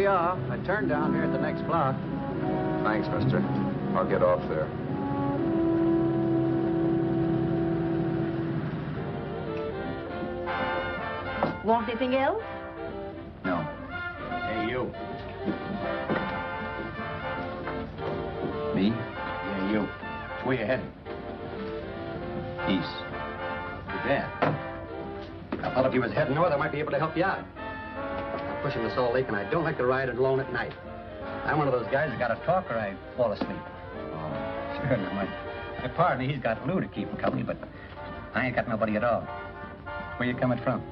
we are. I turned down here at the next block. Thanks, mister. I'll get off there. Want anything else? No. Hey, you. Me? Yeah, you. Where you heading? East. Too bad. I thought if you was heading north, I might be able to help you out. I'm pushing the Salt Lake, and I don't like to ride it alone at night. I'm one of those guys that got to talk or I fall asleep. Oh. Sure, now, my partner, he's got Lou to keep him company, but I ain't got nobody at all. Where you coming from?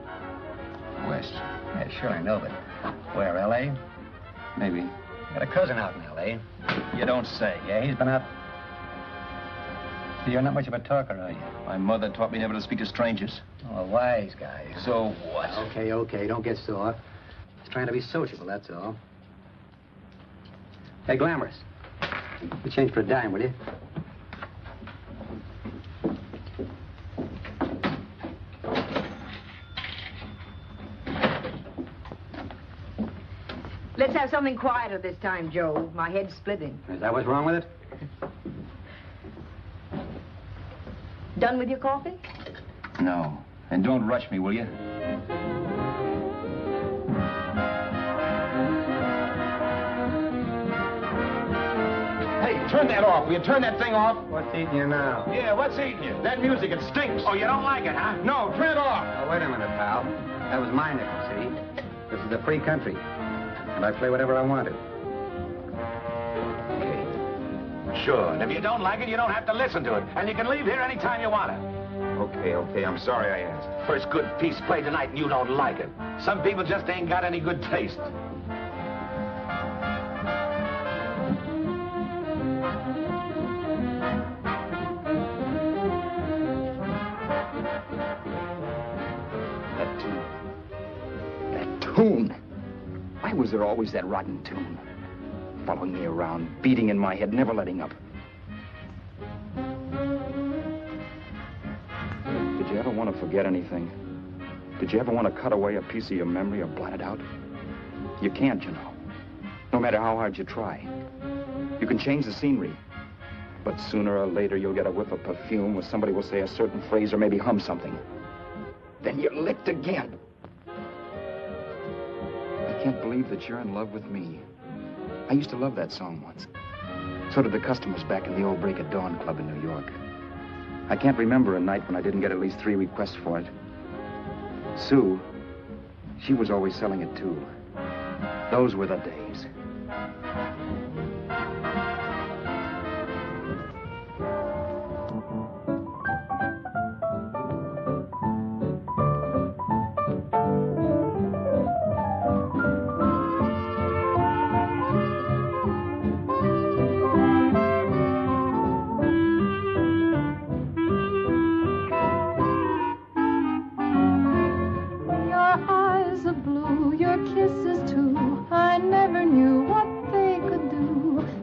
West. Yeah, sure, I know, but where, L.A.? Maybe. Got a cousin out in L.A. You don't say. Yeah, he's been out. You're not much of a talker, are you? My mother taught me never to speak to strangers. Oh, a wise guy. So what? Okay, don't get sore. Just trying to be sociable, that's all. Hey, Glamorous. You change for a dime, will you? Let's have something quieter this time, Joe. My head's splitting. Is that what's wrong with it? Done with your coffee? No. And don't rush me, will you? Hey, turn that off. Will you turn that thing off? What's eating you now? Yeah, what's eating you? That music, it stinks. Oh, you don't like it, huh? No, turn it off. Oh, wait a minute, pal. That was my nickel, see? This is a free country. And I play whatever I want to. Okay. Sure, and if you don't like it, you don't have to listen to it. And you can leave here anytime you want to. Okay, I'm sorry I asked. First good piece played tonight and you don't like it. Some people just ain't got any good taste. That tune. Why was there always that rotten tune? Following me around, beating in my head, never letting up. Did you ever want to forget anything? Did you ever want to cut away a piece of your memory or blot it out? You can't, you know. No matter how hard you try. You can change the scenery. But sooner or later, you'll get a whiff of perfume or somebody will say a certain phrase or maybe hum something. Then you're licked again. I can't believe that you're in love with me. I used to love that song once. So did the customers back in the old Break of Dawn Club in New York. I can't remember a night when I didn't get at least 3 requests for it. Sue, she was always selling it too. Those were the days.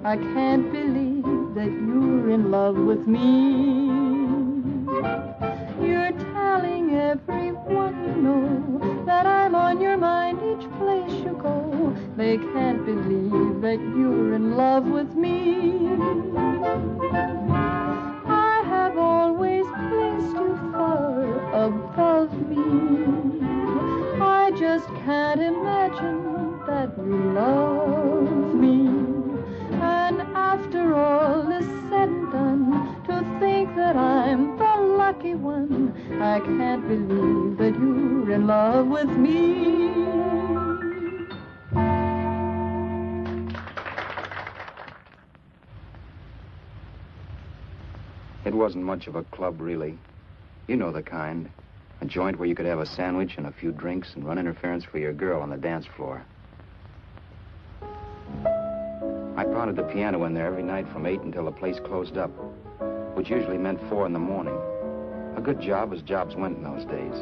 I can't believe that you're in love with me. You're telling everyone you know that I'm on your mind each place you go. They can't believe that you're in love with me. I have always placed you far above me. I just can't imagine that you love me. And after all is said and done, to think that I'm the lucky one, I can't believe that you're in love with me. It wasn't much of a club, really. You know the kind. A joint where you could have a sandwich and a few drinks and run interference for your girl on the dance floor. I pounded the piano in there every night from 8 until the place closed up, which usually meant 4 in the morning. A good job as jobs went in those days.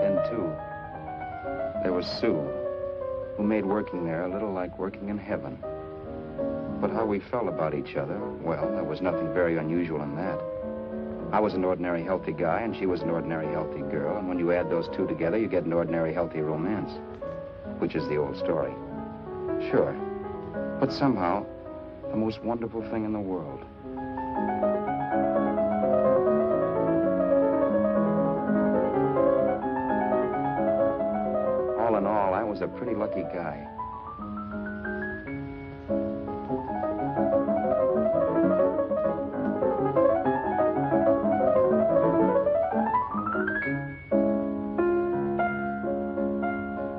Then, too, there was Sue, who made working there a little like working in heaven. But how we felt about each other, well, there was nothing very unusual in that. I was an ordinary healthy guy, and she was an ordinary healthy girl, and when you add those two together, you get an ordinary healthy romance, which is the old story. Sure. But somehow, the most wonderful thing in the world. All in all, I was a pretty lucky guy.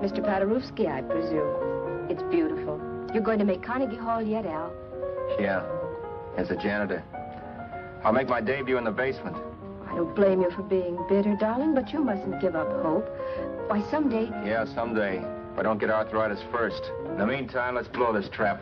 Mr. Paderewski, I presume. It's beautiful. You're going to make Carnegie Hall yet, Al? Yeah, as a janitor. I'll make my debut in the basement. I don't blame you for being bitter, darling, but you mustn't give up hope. Why, someday... Yeah, someday. If I don't get arthritis first. In the meantime, let's blow this trap.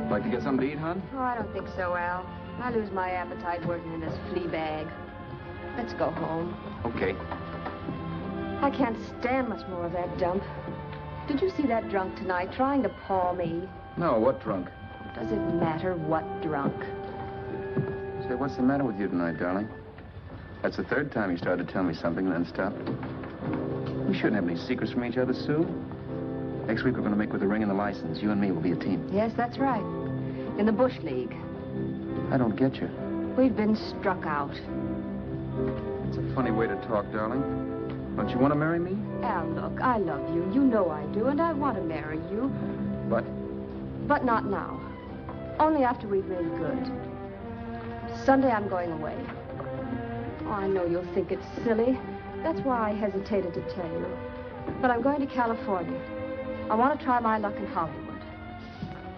Like to get something to eat, hon? Oh, I don't think so, Al. I lose my appetite working in this flea bag. Let's go home. Okay. I can't stand much more of that dump. Did you see that drunk tonight trying to paw me? No, what drunk? Does it matter what drunk? Say, what's the matter with you tonight, darling? That's the third time you started to tell me something and then stopped. We shouldn't have any secrets from each other, Sue. Next week, we're going to make with the ring and the license. You and me will be a team. Yes, that's right. In the Bush League. I don't get you. We've been struck out. It's a funny way to talk, darling. Don't you want to marry me? Al, look, I love you. You know I do, and I want to marry you. But? But not now. Only after we've made good. Sunday, I'm going away. Oh, I know you'll think it's silly. That's why I hesitated to tell you. But I'm going to California. I want to try my luck in Hollywood.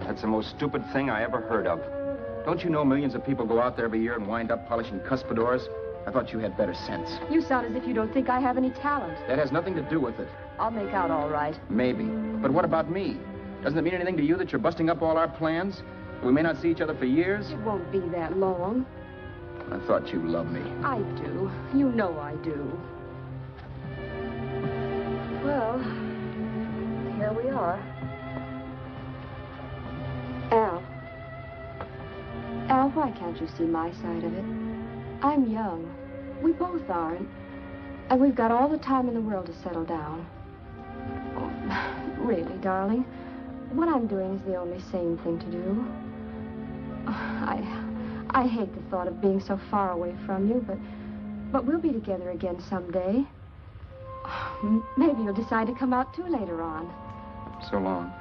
That's the most stupid thing I ever heard of. Don't you know millions of people go out there every year and wind up polishing cuspidors? I thought you had better sense. You sound as if you don't think I have any talent. That has nothing to do with it. I'll make out all right. Maybe. But what about me? Doesn't it mean anything to you that you're busting up all our plans? We may not see each other for years? It won't be that long. I thought you loved me. I do. You know I do. Well, here we are. Al, why can't you see my side of it? I'm young. We both aren't. And we've got all the time in the world to settle down. Oh, really, darling, what I'm doing is the only sane thing to do. I hate the thought of being so far away from you, but we'll be together again someday. Maybe you'll decide to come out too later on. So long.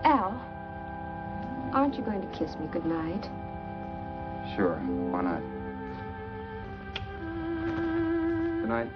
Al, aren't you going to kiss me goodnight? Sure. Why not? Good night.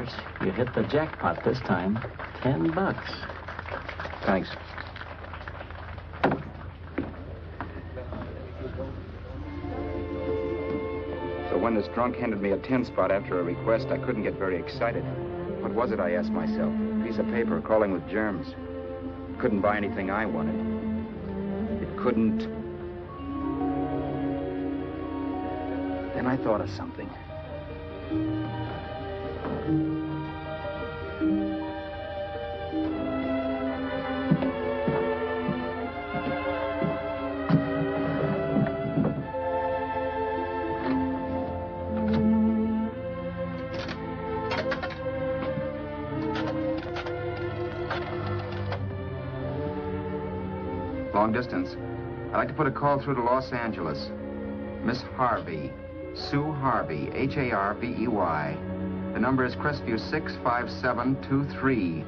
Roberts. You hit the jackpot this time. $10. Thanks. So when this drunk handed me a 10 spot after a request, I couldn't get very excited. What was it, I asked myself? A piece of paper crawling with germs. Couldn't buy anything I wanted. It couldn't... Then I thought of something. Long distance. I'd like to put a call through to Los Angeles. Miss Harvey. Sue Harvey, Harvey. The number is Crestview 65723.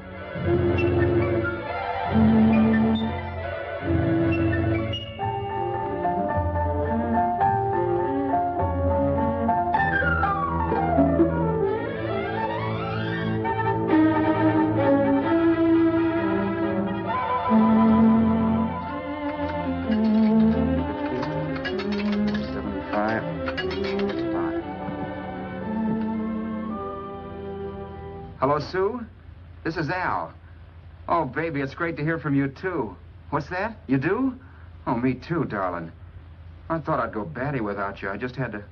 Hello, Sue? This is Al. Oh, baby, it's great to hear from you, too. What's that? You do? Oh, me too, darling. I thought I'd go batty without you. I just had to...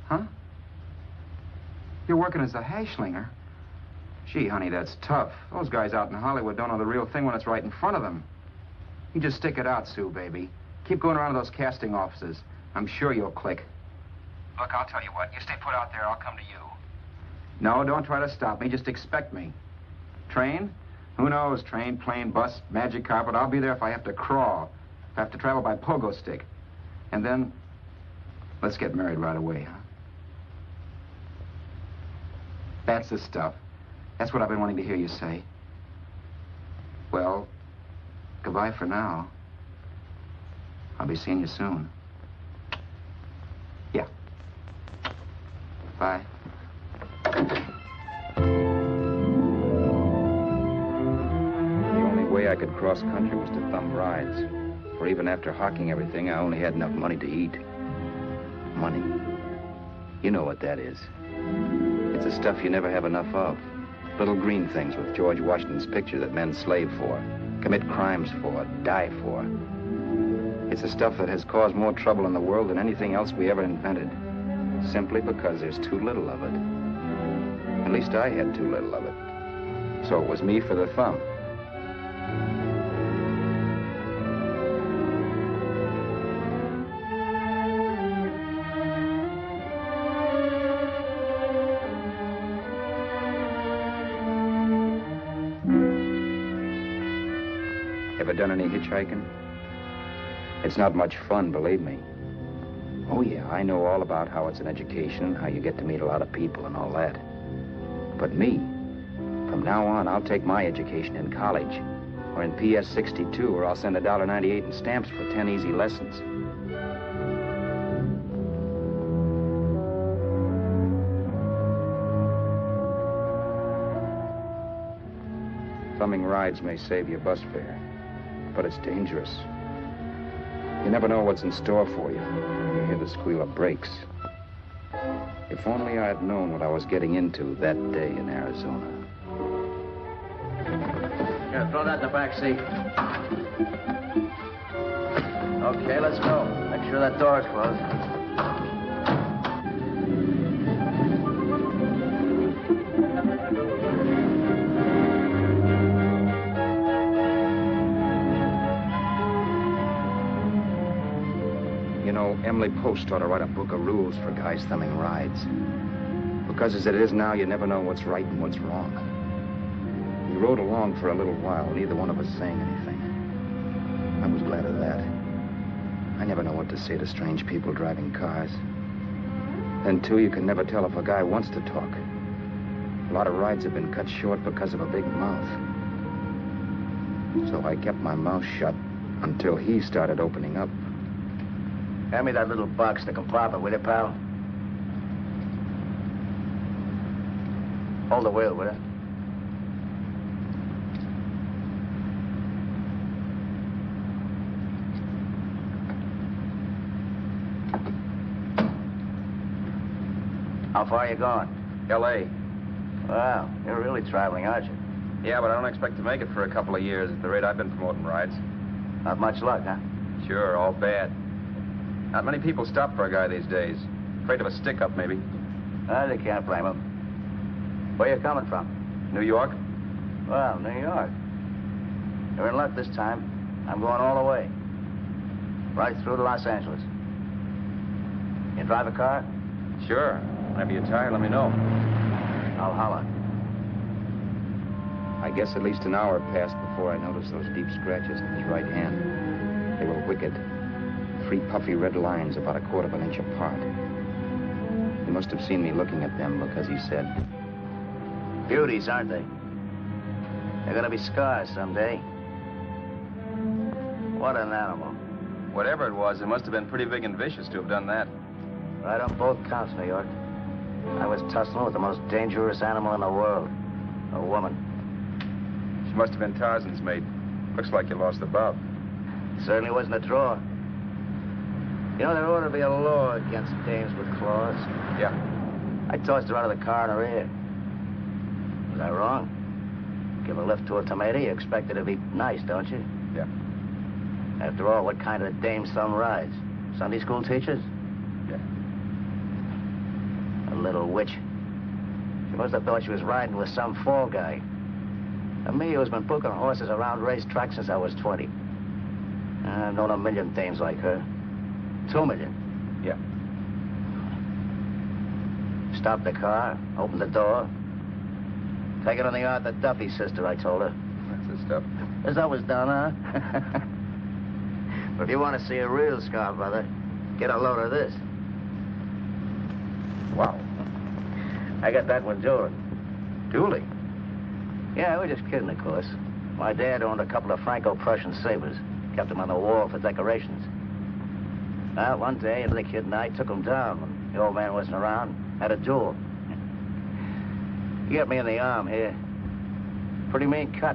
Huh? You're working as a hashlinger? Gee, honey, that's tough. Those guys out in Hollywood don't know the real thing when it's right in front of them. You just stick it out, Sue, baby. Keep going around to those casting offices. I'm sure you'll click. Look, I'll tell you what. You stay put out there, I'll come to you. No, don't try to stop me. Just expect me. Train? Who knows? Train, plane, bus, magic carpet. I'll be there if I have to crawl. If I have to travel by pogo stick. And then, let's get married right away, huh? That's the stuff. That's what I've been wanting to hear you say. Well, goodbye for now. I'll be seeing you soon. Yeah. Bye. The only way I could cross country was to thumb rides. For even after hawking everything, I only had enough money to eat. Money. You know what that is. It's the stuff you never have enough of. Little green things with George Washington's picture that men slave for, commit crimes for, die for. It's the stuff that has caused more trouble in the world than anything else we ever invented. Simply because there's too little of it. At least I had too little of it. So it was me for the thumb. Ever done any hitchhiking? It's not much fun, believe me. Oh, yeah, I know all about how it's an education, how you get to meet a lot of people and all that. But me, from now on, I'll take my education in college, or in PS 62, where I'll send $1.98 in stamps for 10 easy lessons. Thumbing rides may save you bus fare, but it's dangerous. You never know what's in store for you. You hear the squeal of brakes. If only I had known what I was getting into that day in Arizona. Here, throw that in the back seat. Okay, let's go. Make sure that door is closed. Emily Post ought to write a book of rules for guys thumbing rides. Because as it is now, you never know what's right and what's wrong. We rode along for a little while, neither one of us saying anything. I was glad of that. I never know what to say to strange people driving cars. Then, too, you can never tell if a guy wants to talk. A lot of rides have been cut short because of a big mouth. So I kept my mouth shut until he started opening up. Hand me that little box in the compartment, will you, pal? Hold the wheel, will you? How far are you going? L.A. Wow, you're really traveling, aren't you? Yeah, but I don't expect to make it for a couple of years at the rate I've been promoting rides. Not much luck, huh? Sure, all bad. Not many people stop for a guy these days. Afraid of a stick-up, maybe. They can't blame him. Where you coming from? New York? Well, New York. You're in luck this time. I'm going all the way. Right through to Los Angeles. You drive a car? Sure. Whenever you're tired, let me know. I'll holler. I guess at least an hour passed before I noticed those deep scratches in his right hand. They were wicked. 3 puffy red lines about 1/4 of an inch apart. He must have seen me looking at them because he said, Beauties, aren't they? They're gonna be scars someday. What an animal. Whatever it was, it must have been pretty big and vicious to have done that. Right on both counts, New York. I was tussling with the most dangerous animal in the world. A woman. She must have been Tarzan's mate. Looks like you lost the bout. Certainly wasn't a draw. You know, there ought to be a law against dames with claws. Yeah. I tossed her out of the car in her ear. Was I wrong? Give a lift to a tomato, you expect her to be nice, don't you? Yeah. After all, what kind of dame son rides? Sunday school teachers? Yeah. A little witch. She must have thought she was riding with some fall guy. And me, who's been booking horses around racetracks since I was 20. I've known a million dames like her. 2 million. Yeah. Stopped the car, opened the door. Take it on the yard, the Duffy sister, I told her. That's the stuff. As that was done, huh? But if you want to see a real scar, brother, get a load of this. Wow. I got that one dueling. Dueling? Yeah, we're just kidding, of course. My dad owned a couple of Franco-Prussian sabers. Kept them on the wall for decorations. Well, one day, the kid and I took them down when the old man wasn't around. Had a duel. He got me in the arm here. Pretty mean cut.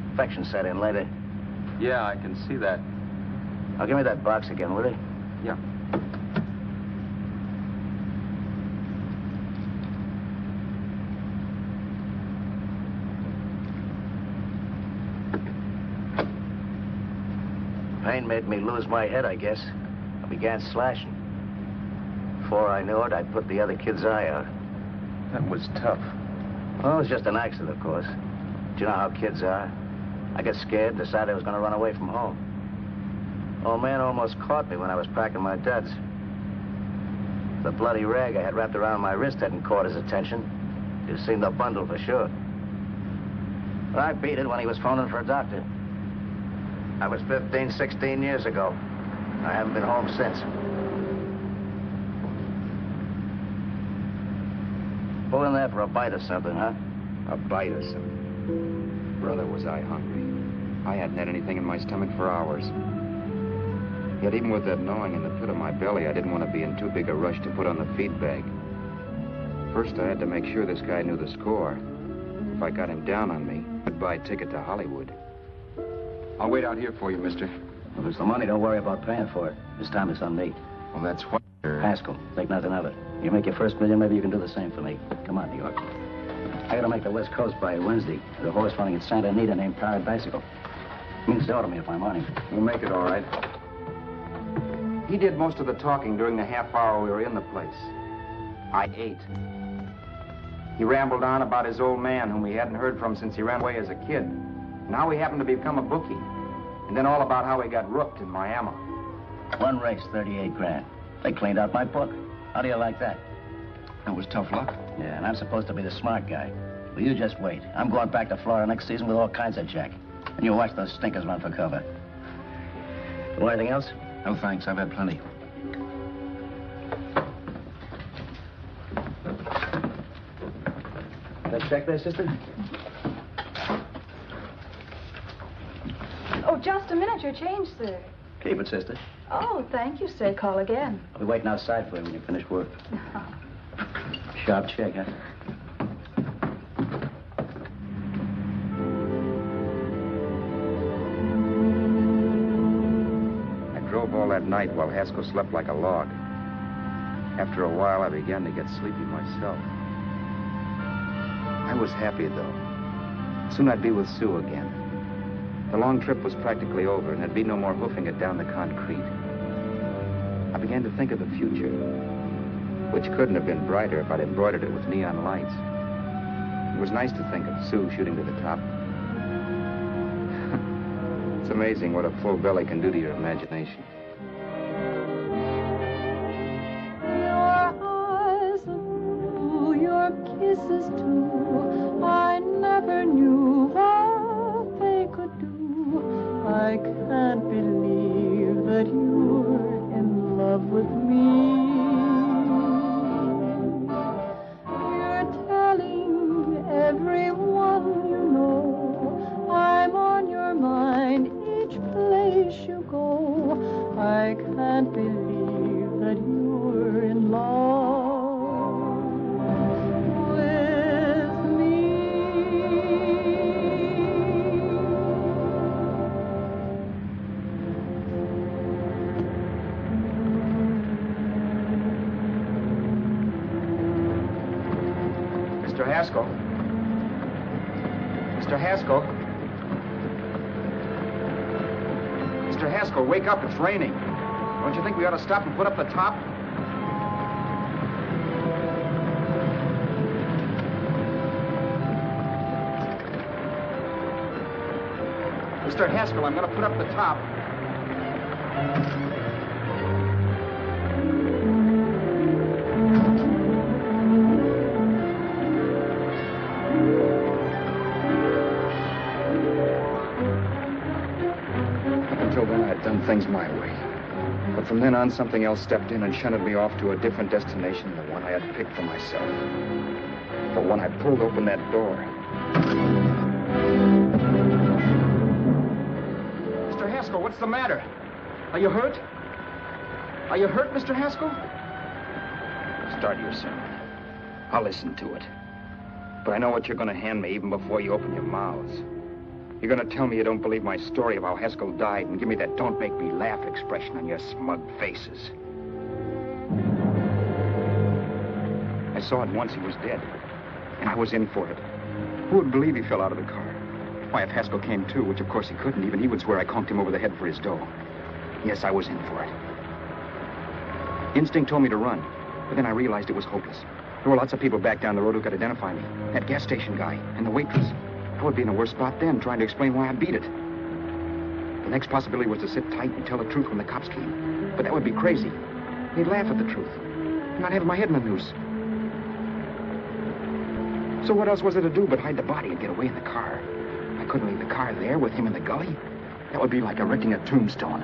Infection set in later. Yeah, I can see that. Now, give me that box again, will you? Yeah. Pain made me lose my head, I guess. I began slashing. Before I knew it, I'd put the other kid's eye out. That was tough. Well, it was just an accident, of course. Do you know how kids are? I got scared, decided I was going to run away from home. Old man almost caught me when I was packing my duds. The bloody rag I had wrapped around my wrist hadn't caught his attention. You've seen the bundle for sure. But I beat it when he was phoning for a doctor. That was 15, 16 years ago. I haven't been home since. Pull in there for a bite or something, huh? a bite or something. Brother, was I hungry. I hadn't had anything in my stomach for hours. Yet even with that gnawing in the pit of my belly, I didn't want to be in too big a rush to put on the feed bag. First, I had to make sure this guy knew the score. If I got him down on me, goodbye ticket to Hollywood. I'll wait out here for you, mister. Well, if it's the money, don't worry about paying for it. This time it's on me. Well, that's what... Haskell, think nothing of it. You make your first million, maybe you can do the same for me. Come on, New York. I gotta make the West Coast by Wednesday. There's a horse running in Santa Anita named Pirate Bicycle. Means dough to me if I'm on him. We'll make it all right. He did most of the talking during the half hour we were in the place. I ate. He rambled on about his old man, whom he hadn't heard from since he ran away as a kid. Now he happened to become a bookie. And then all about how he got rooked in Miami. One race, 38 grand. They cleaned out my book. How do you like that? That was tough luck. Yeah, and I'm supposed to be the smart guy. Well, you just wait. I'm going back to Florida next season with all kinds of jack. And you watch those stinkers run for cover. Want anything else? No, thanks. I've had plenty. That check there, sister? Oh, just a minute. Your change, sir. Keep it, sister. Oh, thank you, sir. Call again. I'll be waiting outside for you when you finish work. Sharp check, huh? at night while Haskell slept like a log. After a while, I began to get sleepy myself. I was happy, though. Soon I'd be with Sue again. The long trip was practically over, and there'd be no more hoofing it down the concrete. I began to think of the future, which couldn't have been brighter if I'd embroidered it with neon lights. It was nice to think of Sue shooting to the top. It's amazing what a full belly can do to your imagination. Your eyes are blue, your kisses too. I never knew what they could do. I can't believe that you're in love with me. You're telling everyone you know I'm on your mind each place you go. I can't believe that you're in love with me. Mr. Haskell? Mr. Haskell? Mr. Haskell, wake up. It's raining. Don't you think we ought to stop and put up the top? Mr. Haskell, I'm going to put up the top. Things my way. But from then on, something else stepped in and shunted me off to a different destination than the one I had picked for myself. But when I pulled open that door... Mr. Haskell, what's the matter? Are you hurt? Are you hurt, Mr. Haskell? Start your sermon. I'll listen to it. But I know what you're going to hand me even before you open your mouths. You're going to tell me you don't believe my story of how Haskell died and give me that don't make me laugh expression on your smug faces. I saw at once he was dead, and I was in for it. Who would believe he fell out of the car? Why, if Haskell came too, which of course he couldn't, even he would swear I conked him over the head for his dough. Yes, I was in for it. Instinct told me to run, but then I realized it was hopeless. There were lots of people back down the road who could identify me. That gas station guy and the waitress. I would be in a worse spot then, trying to explain why I beat it. The next possibility was to sit tight and tell the truth when the cops came. But that would be crazy. They'd laugh at the truth. And I'd have my head in the noose. So what else was there to do but hide the body and get away in the car? I couldn't leave the car there with him in the gully. That would be like erecting a tombstone.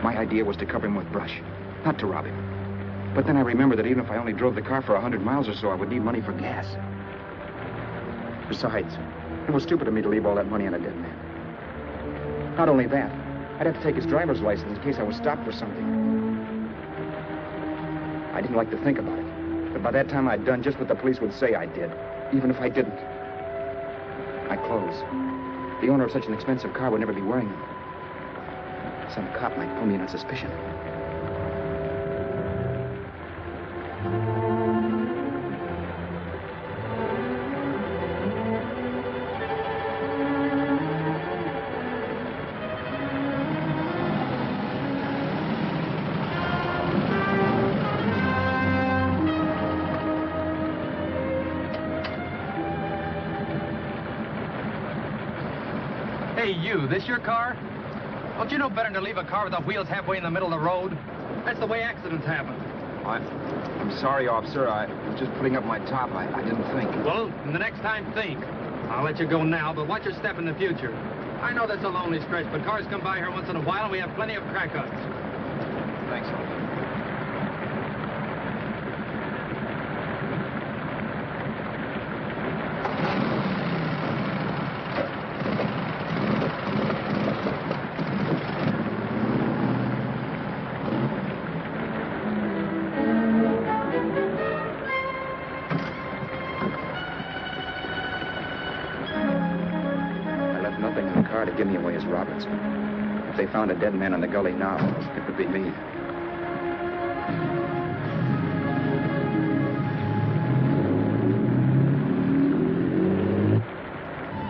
My idea was to cover him with brush, not to rob him. But then I remembered that even if I only drove the car for 100 miles or so, I would need money for gas. Besides, it was stupid of me to leave all that money on a dead man. Not only that, I'd have to take his driver's license in case I was stopped for something. I didn't like to think about it, but by that time I'd done just what the police would say I did, even if I didn't. My clothes. The owner of such an expensive car would never be wearing them. Some cop might pull me in on suspicion. Hey, you, this your car? Don't you know better than to leave a car with the wheels halfway in the middle of the road? That's the way accidents happen. I'm sorry, officer. I was just putting up my top. I didn't think. Well, the next time, think. I'll let you go now, but watch your step in the future. I know that's a lonely stretch, but cars come by here once in a while, and we have plenty of crack-ups. Thanks, officer. Roberts. If they found a dead man in the gully now, it would be me.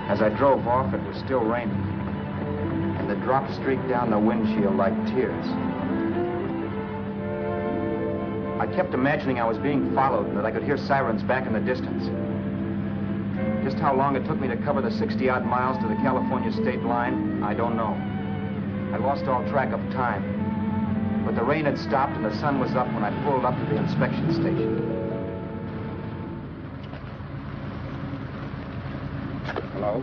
As I drove off, it was still raining, and the drops streaked down the windshield like tears. I kept imagining I was being followed and that I could hear sirens back in the distance. Just how long it took me to cover the 60-odd miles to the California state line, I don't know. I lost all track of time. But the rain had stopped and the sun was up when I pulled up to the inspection station. Hello?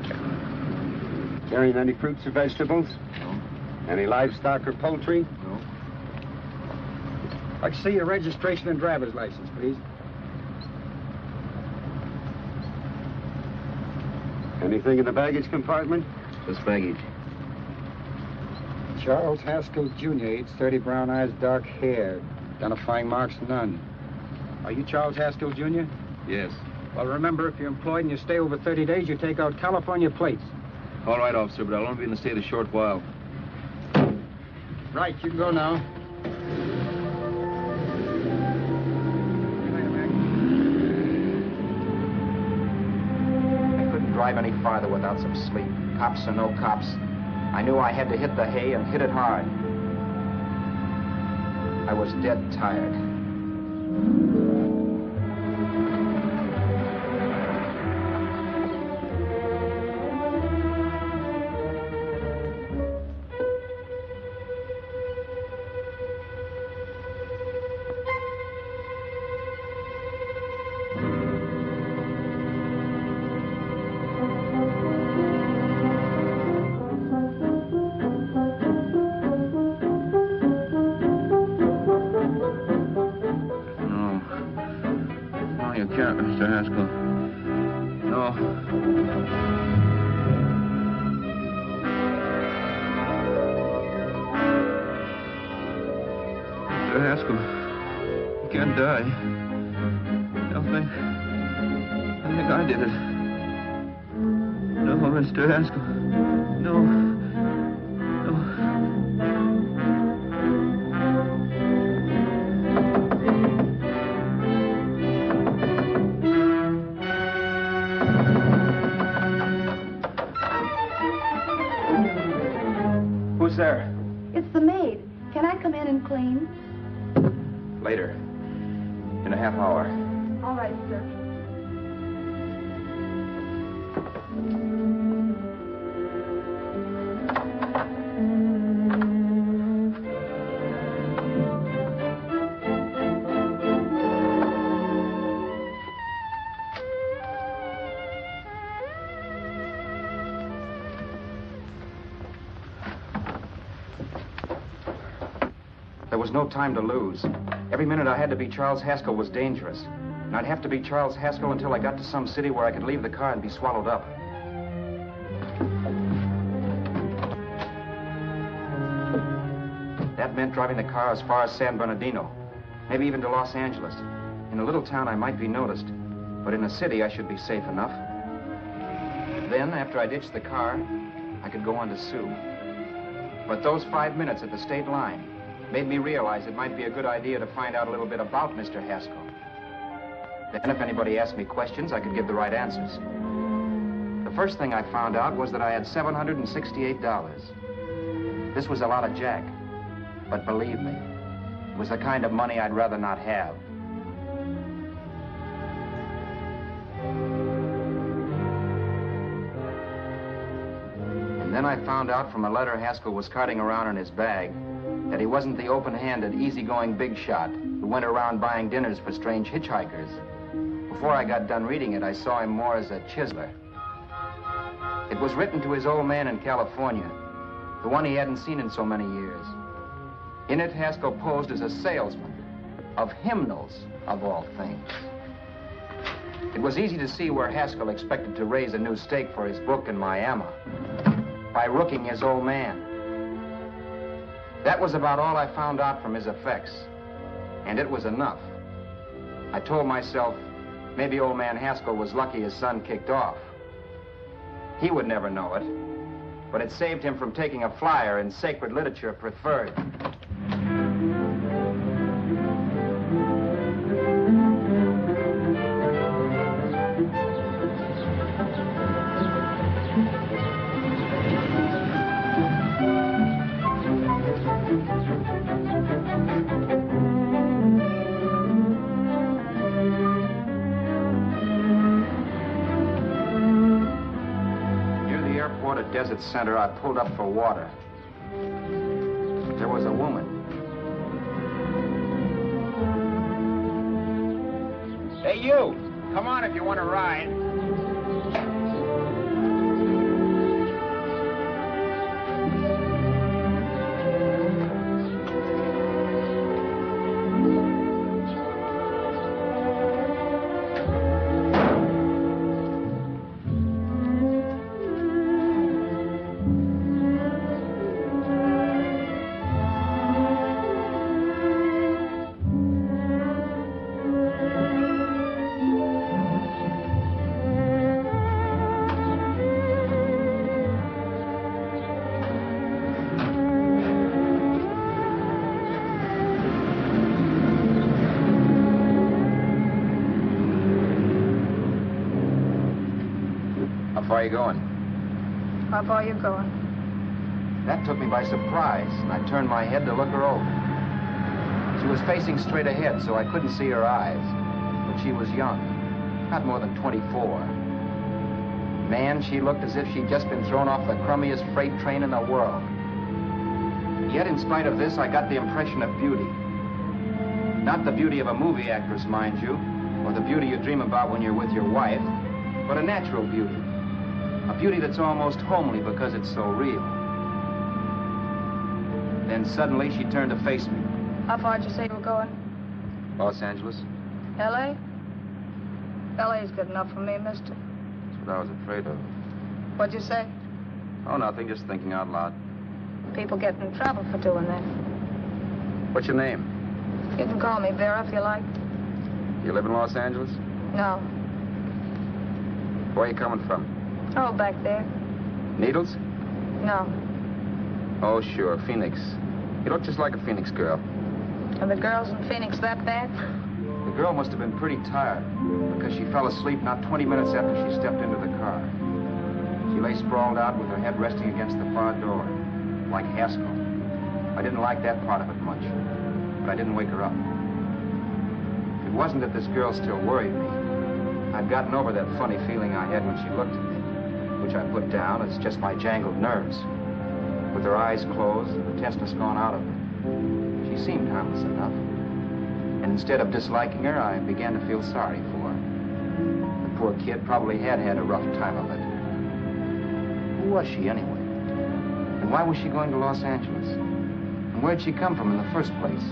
Carrying any fruits or vegetables? No. Any livestock or poultry? No. I'd see your registration and driver's license, please. Anything in the baggage compartment? Just baggage. Charles Haskell, Jr., age 30, brown eyes, dark hair. Identifying marks, none. Are you Charles Haskell, Jr.? Yes. Well, remember, if you're employed and you stay over 30 days, you take out California plates. All right, officer, but I'll only be in the state a short while. Right, you can go now. I couldn't drive any farther without some sleep. Cops or no cops, I knew I had to hit the hay and hit it hard. I was dead tired. Mr. Haskell. No. Mr. Haskell, you can't die. I think I did it. No, Mr. Haskell. No. Who's there? It's the maid. Can I come in and clean? Later. In a half hour. All right, sir. There was no time to lose. Every minute I had to be Charles Haskell was dangerous. And I'd have to be Charles Haskell until I got to some city where I could leave the car and be swallowed up. That meant driving the car as far as San Bernardino, maybe even to Los Angeles. In a little town, I might be noticed, but in a city, I should be safe enough. Then, after I ditched the car, I could go on to Sue. But those 5 minutes at the state line made me realize it might be a good idea to find out a little bit about Mr. Haskell. Then if anybody asked me questions, I could give the right answers. The first thing I found out was that I had $768. This was a lot of jack, but believe me, it was the kind of money I'd rather not have. And then I found out from a letter Haskell was carting around in his bag that he wasn't the open-handed, easygoing big shot who went around buying dinners for strange hitchhikers. Before I got done reading it, I saw him more as a chiseler. It was written to his old man in California, the one he hadn't seen in so many years. In it, Haskell posed as a salesman of hymnals, of all things. It was easy to see where Haskell expected to raise a new stake for his book in Miami by rooking his old man. That was about all I found out from his effects, and it was enough. I told myself, maybe old man Haskell was lucky his son kicked off. He would never know it, but it saved him from taking a flyer in sacred literature preferred. Desert center, I pulled up for water. There was a woman. Hey, you! Come on if you want to ride. How far are you going? How far are you going? That took me by surprise, and I turned my head to look her over. She was facing straight ahead, so I couldn't see her eyes. But she was young, not more than 24. Man, she looked as if she'd just been thrown off the crummiest freight train in the world. Yet, in spite of this, I got the impression of beauty. Not the beauty of a movie actress, mind you, or the beauty you dream about when you're with your wife, but a natural beauty. A beauty that's almost homely because it's so real. Then suddenly she turned to face me. How far did you say you were going? Los Angeles? L.A.? L.A.'s good enough for me, mister. That's what I was afraid of. What'd you say? Oh, nothing, just thinking out loud. People get in trouble for doing that. What's your name? You can call me Vera if you like. You live in Los Angeles? No. Where are you coming from? Oh, back there. Needles? No. Oh, sure, Phoenix. You look just like a Phoenix girl. Are the girls in Phoenix that bad? The girl must have been pretty tired, because she fell asleep not 20 minutes after she stepped into the car. She lay sprawled out with her head resting against the far door, like Haskell. I didn't like that part of it much, but I didn't wake her up. It wasn't that this girl still worried me. I'd gotten over that funny feeling I had when she looked at me, which I put down as just my jangled nerves. With her eyes closed and the tenseness gone out of her, she seemed harmless enough. And instead of disliking her, I began to feel sorry for her. The poor kid probably had had a rough time of it. Who was she, anyway? And why was she going to Los Angeles? And where'd she come from in the first place?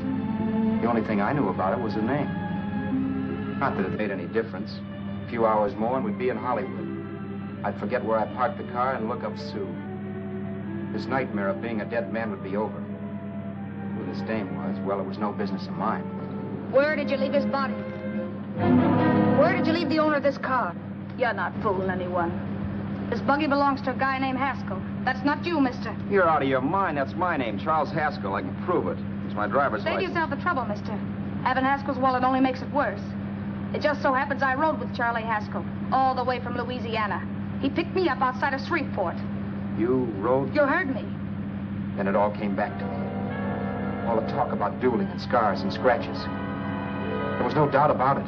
The only thing I knew about her was her name. Not that it made any difference. A few hours more and we'd be in Hollywood. I'd forget where I parked the car and look up Sue. This nightmare of being a dead man would be over. Who this dame was, well, it was no business of mine. Where did you leave his body? Where did you leave the owner of this car? You're not fooling anyone. This buggy belongs to a guy named Haskell. That's not you, mister. You're out of your mind. That's my name, Charles Haskell. I can prove it. It's my driver's Save license. yourself the trouble, mister. Having Haskell's wallet only makes it worse. It just so happens I rode with Charlie Haskell, all the way from Louisiana. He picked me up outside of Shreveport. You rode? You heard me. Then it all came back to me. All the talk about dueling and scars and scratches. There was no doubt about it.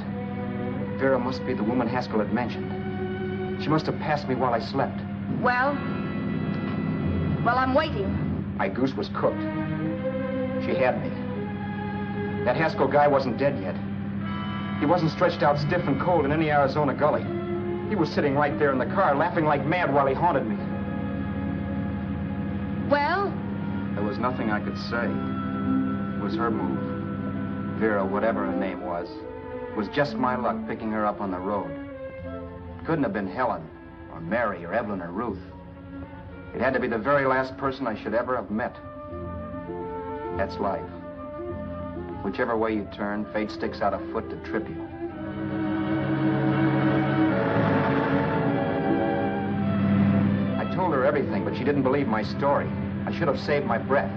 Vera must be the woman Haskell had mentioned. She must have passed me while I slept. Well, I'm waiting. My goose was cooked. She had me. That Haskell guy wasn't dead yet. He wasn't stretched out stiff and cold in any Arizona gully. He was sitting right there in the car, laughing like mad while he haunted me. Well? There was nothing I could say. It was her move. Vera, whatever her name was just my luck picking her up on the road. It couldn't have been Helen, or Mary, or Evelyn, or Ruth. It had to be the very last person I should ever have met. That's life. Whichever way you turn, fate sticks out a foot to trip you. I told her her everything, but she didn't believe my story. I should have saved my breath.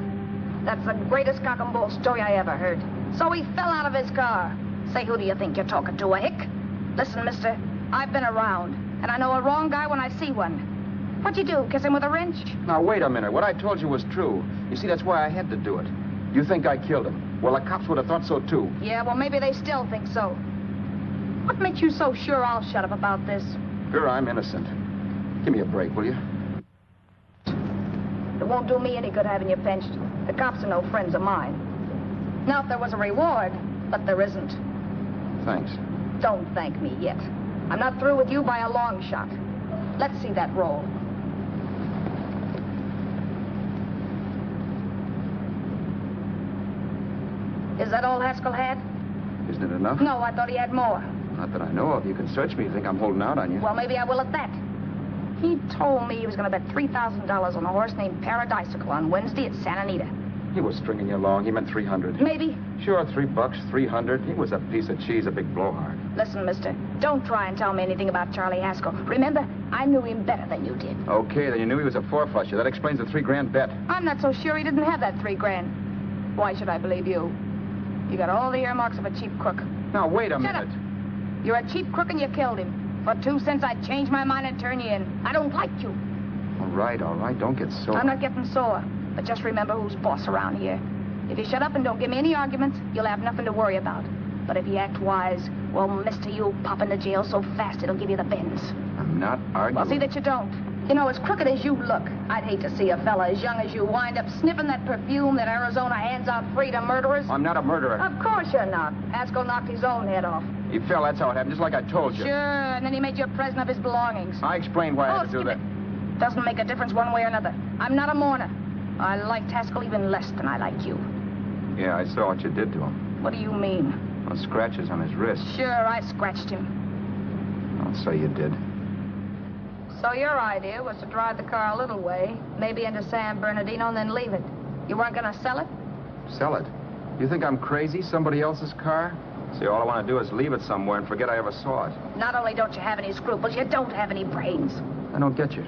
That's the greatest cock and bull story I ever heard. So he fell out of his car. Say, who do you think you're talking to, a hick? Listen, mister, I've been around, and I know a wrong guy when I see one. What'd you do, kiss him with a wrench? Now, wait a minute. What I told you was true. You see, that's why I had to do it. You think I killed him. Well, the cops would have thought so, too. Yeah, well, maybe they still think so. What makes you so sure I'll shut up about this? Sure, I'm innocent. Give me a break, will you? It won't do me any good having you pinched. The cops are no friends of mine. Now, if there was a reward, but there isn't. Thanks. Don't thank me yet. I'm not through with you by a long shot. Let's see that roll. Is that all Haskell had? Isn't it enough? No, I thought he had more. Not that I know of. You can search me. You think I'm holding out on you? Well, maybe I will at that. He told me he was going to bet $3,000 on a horse named Paradisical on Wednesday at Santa Anita. He was stringing you along. He meant 300. Maybe. Sure, $3, 300. He was a piece of cheese, a big blowhard. Listen, mister, don't try and tell me anything about Charlie Haskell. Remember, I knew him better than you did. Okay, then you knew he was a four-flusher. That explains the $3,000 bet. I'm not so sure he didn't have that $3,000. Why should I believe you? You got all the earmarks of a cheap crook. Now, wait a minute. Shut up. You're a cheap crook and you killed him. For 2 cents, I'd change my mind and turn you in. I don't like you. All right. Don't get sore. I'm not getting sore. But just remember who's boss around here. If you shut up and don't give me any arguments, you'll have nothing to worry about. But if you act wise, well, mister, you'll pop into jail so fast it'll give you the bends. I'm not arguing. Well, see that you don't. You know, as crooked as you look, I'd hate to see a fella as young as you wind up sniffing that perfume that Arizona hands out free to murderers. I'm not a murderer. Of course you're not. Haskell knocked his own head off. He fell, that's how it happened, just like I told you. Sure, and then he made you a present of his belongings. I explained why I had to do that. Doesn't make a difference one way or another. I'm not a mourner. I liked Haskell even less than I like you. Yeah, I saw what you did to him. What do you mean? Well, scratches on his wrist. Sure, I scratched him. Oh, so you did. So your idea was to drive the car a little way, maybe into San Bernardino, and then leave it. You weren't going to sell it? Sell it? You think I'm crazy? Somebody else's car? See, all I want to do is leave it somewhere and forget I ever saw it. Not only don't you have any scruples, you don't have any brains. I don't get you.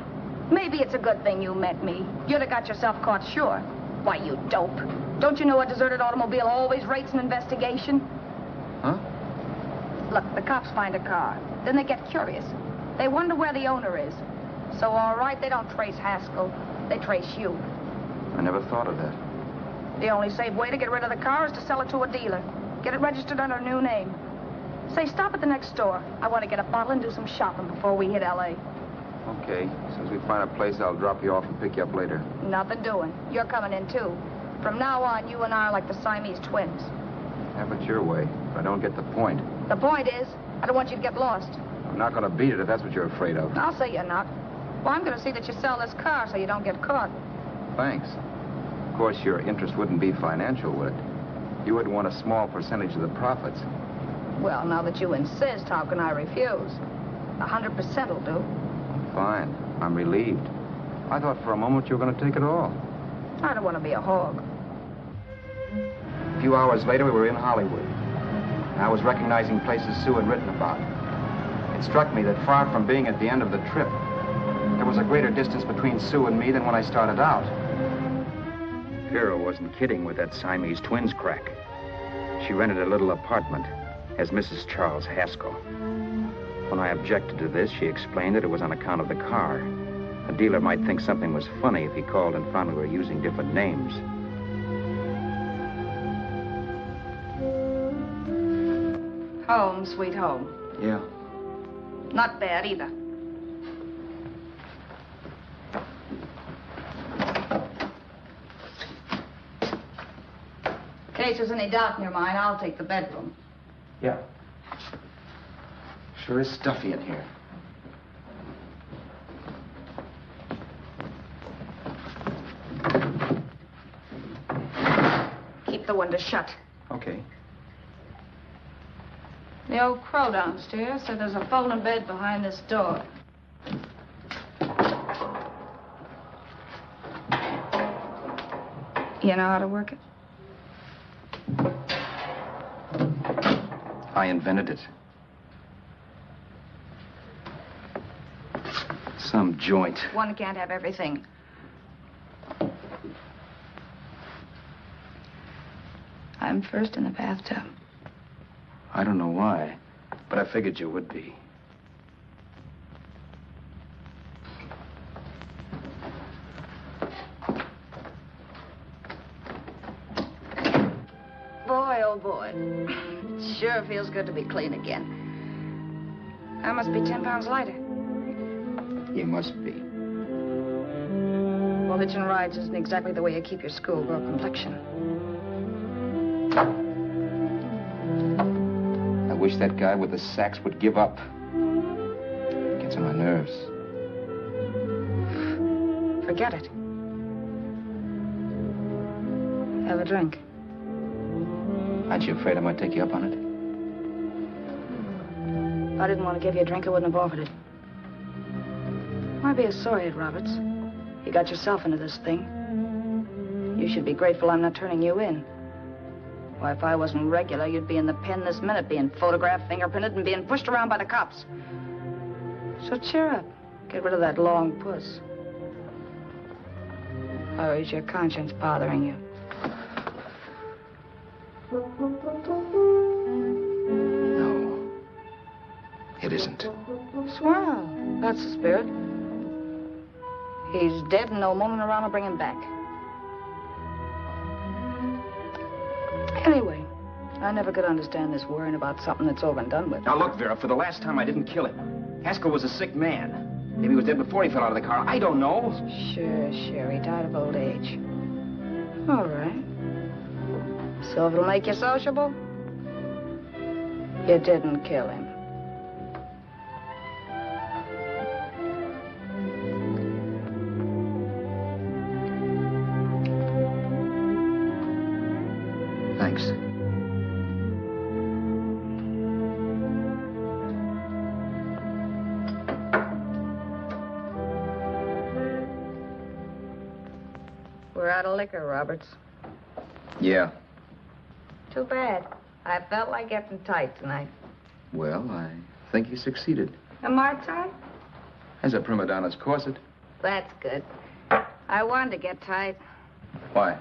Maybe it's a good thing you met me. You'd have got yourself caught, sure. Why, you dope. Don't you know a deserted automobile always rates an investigation? Huh? Look, the cops find a car. Then they get curious. They wonder where the owner is. So, all right, they don't trace Haskell. They trace you. I never thought of that. The only safe way to get rid of the car is to sell it to a dealer. Get it registered under a new name. Say, stop at the next store. I want to get a bottle and do some shopping before we hit L.A. Okay. As soon as we find a place, I'll drop you off and pick you up later. Nothing doing. You're coming in, too. From now on, you and I are like the Siamese twins. Have it your way. But I don't get the point. The point is, I don't want you to get lost. I'm not going to beat it if that's what you're afraid of. I'll say you're not. Well, I'm going to see that you sell this car so you don't get caught. Thanks. Of course, your interest wouldn't be financial, would it? You would want a small percentage of the profits. Well, now that you insist, how can I refuse? 100% will do. Fine. I'm relieved. I thought for a moment you were going to take it all. I don't want to be a hog. A few hours later, we were in Hollywood. I was recognizing places Sue had written about. It struck me that far from being at the end of the trip, there was a greater distance between Sue and me than when I started out. Vera wasn't kidding with that Siamese twins crack. She rented a little apartment as Mrs. Charles Haskell. When I objected to this, she explained that it was on account of the car. A dealer might think something was funny if he called and found we were using different names. Home, sweet home. Yeah. Not bad, either. In case there's any doubt in your mind, I'll take the bedroom. Yeah. Sure is stuffy in here. Keep the window shut. Okay. The old crow downstairs said there's a folding bed behind this door. You know how to work it? I invented it. Some joint. One can't have everything. I'm first in the bathtub. I don't know why, but I figured you would be. Boy, oh boy. It sure feels good to be clean again. I must be 10 pounds lighter. You must be. Well, hitching rides isn't exactly the way you keep your schoolgirl complexion. I wish that guy with the sax would give up. Gets on my nerves. Forget it. Have a drink. Aren't you afraid I might take you up on it? If I didn't want to give you a drink, I wouldn't have offered it. Why be sorry, Ed Roberts? You got yourself into this thing. You should be grateful I'm not turning you in. Why, if I wasn't regular, you'd be in the pen this minute, being photographed, fingerprinted, and being pushed around by the cops. So cheer up. Get rid of that long puss. Or is your conscience bothering you? No. It isn't. Swell. That's the spirit. He's dead and no woman around to bring him back. Anyway, I never could understand this worrying about something that's over and done with. Now, look, Vera, for the last time, I didn't kill him. Haskell was a sick man. Maybe he was dead before he fell out of the car. I don't know. Sure. He died of old age. All right. So if it'll make you sociable, you didn't kill him. Thanks. We're out of liquor, Roberts. Yeah. Too bad. I felt like getting tight tonight. Well, I think you succeeded. A Mai Tai? As a prima donna's corset. That's good. I wanted to get tight. Why?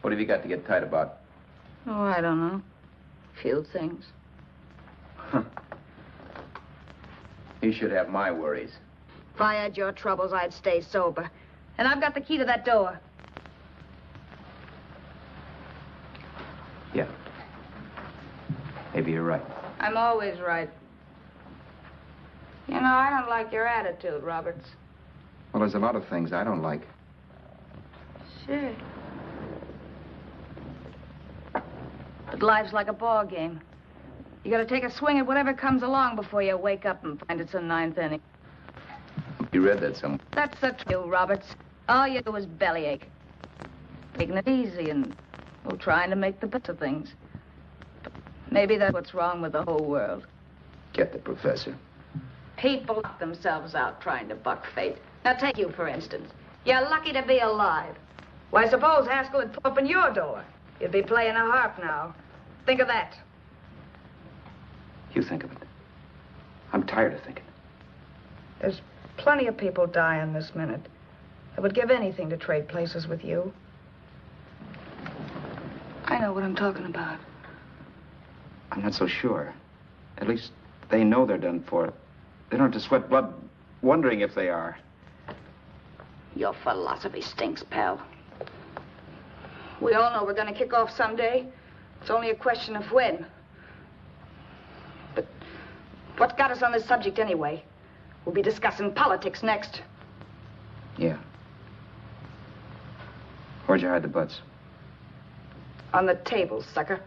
What have you got to get tight about? Oh, I don't know. Few things. Huh. You should have my worries. If I had your troubles, I'd stay sober. And I've got the key to that door. Yeah. Maybe you're right. I'm always right. You know, I don't like your attitude, Roberts. Well, there's a lot of things I don't like. Sure. But life's like a ball game. You gotta take a swing at whatever comes along before you wake up and find it's a ninth inning. You read that somewhere. That's the truth, Roberts. All you do is bellyache. Taking it easy and, well, trying to make the best of things. But maybe that's what's wrong with the whole world. Get the professor. People knock themselves out trying to buck fate. Now, take you, for instance. You're lucky to be alive. Why, suppose Haskell had opened your door. You'd be playing a harp now. Think of that. You think of it. I'm tired of thinking. There's plenty of people dying this minute. I would give anything to trade places with you. I know what I'm talking about. I'm not so sure. At least they know they're done for. They don't have to sweat blood wondering if they are. Your philosophy stinks, pal. We all know we're going to kick off someday. It's only a question of when. But what's got us on this subject anyway? We'll be discussing politics next. Yeah. Where'd you hide the butts? On the table, sucker.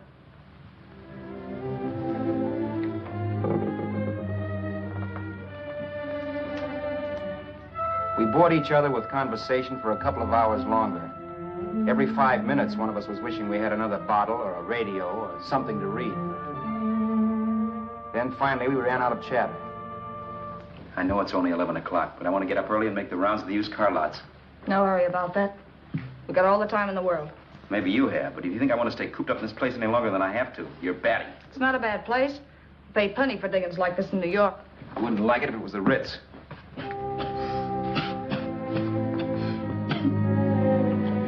We bored each other with conversation for a couple of hours longer. Every 5 minutes, one of us was wishing we had another bottle or a radio or something to read. Then finally, we ran out of chatter. I know it's only 11 o'clock, but I want to get up early and make the rounds of the used car lots. No hurry about that. We've got all the time in the world. Maybe you have, but if you think I want to stay cooped up in this place any longer than I have to, you're batty. It's not a bad place. Pay plenty for diggings like this in New York. I wouldn't like it if it was the Ritz.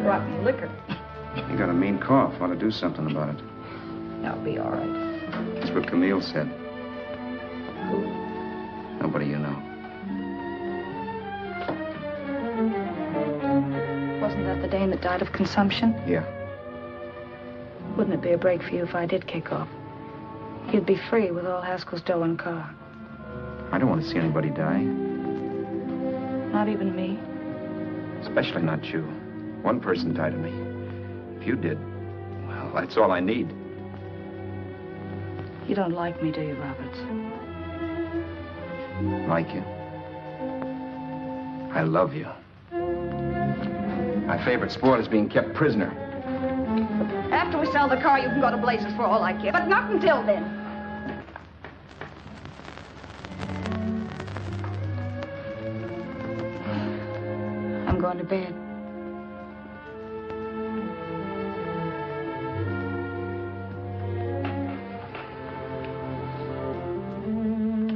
brought me liquor. You got a mean cough. Want to do something about it. I'll be all right. That's what Camille said. Who? Nobody you know. Wasn't that the dame that died of consumption? Yeah. Wouldn't it be a break for you if I did kick off? You'd be free with all Haskell's dough and car. I don't want to see anybody die. Not even me. Especially not you. One person died of me. If you did, well, that's all I need. You don't like me, do you, Roberts? Like you. I love you. My favorite sport is being kept prisoner. After we sell the car, you can go to blazes for all I care. But not until then. I'm going to bed.